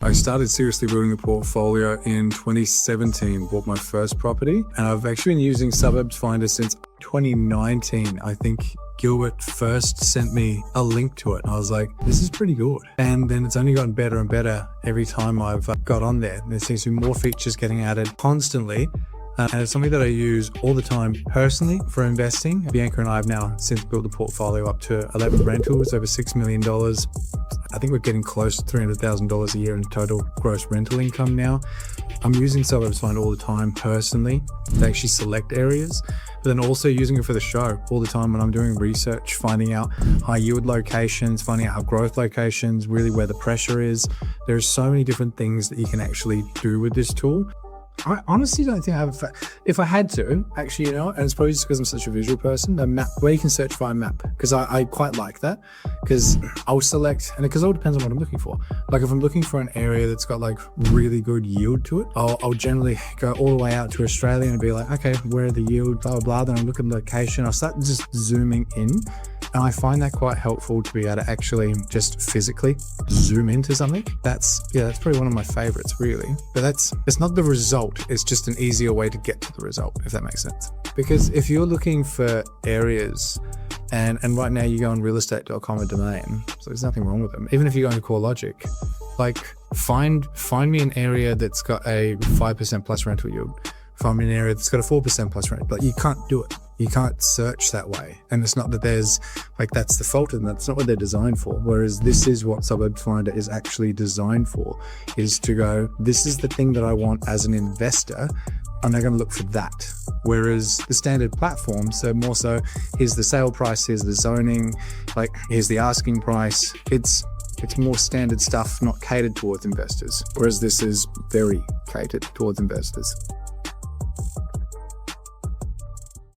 I started seriously building the portfolio in 2017, bought my first property, and I've actually been using Suburbs Finder since 2019. I think Gilbert first sent me a link to it and I was like, this is pretty good. And then it's only gotten better and better every time I've got on there. There seems to be more features getting added constantly. And it's something that I use all the time personally for investing. Bianca and I have now since built the portfolio up to 11 rentals, over $6 million. I think we're getting close to $300,000 a year in total gross rental income now. I'm using Suburbs Finder all the time personally to actually select areas, but then also using it for the show all the time when I'm doing research, finding out high yield locations, finding out how growth locations, really where the pressure is. There's so many different things that you can actually do with this tool. I honestly don't think I have, if I had to, actually, you know, and it's probably just because I'm such a visual person, a map where you can search by a map, because I quite like that, because I'll select, and because it all depends on what I'm looking for. Like if I'm looking for an area that's got like really good yield to it, I'll generally go all the way out to Australia and be like, okay, where are the yield, blah, blah, blah. Then I'll look at the location. I'll start just zooming in. And I find that quite helpful to be able to actually just physically zoom into something. That's probably one of my favorites, really. But it's not the result. It's just an easier way to get to the result, if that makes sense. Because if you're looking for areas, and right now you go on realestate.com a domain, so there's nothing wrong with them. Even if you go into CoreLogic, like find me an area that's got a 5% plus rental yield. Find me an area that's got a 4% plus rent, but you can't do it. You can't search that way. And it's not that there's like, that's defaulted and that's not what they're designed for. Whereas this is what Suburbs Finder is actually designed for, is to go, this is the thing that I want as an investor. I'm not going to look for that. Whereas the standard platform, so more so, here's the sale price, here's the zoning, like here's the asking price. It's more standard stuff, not catered towards investors. Whereas this is very catered towards investors.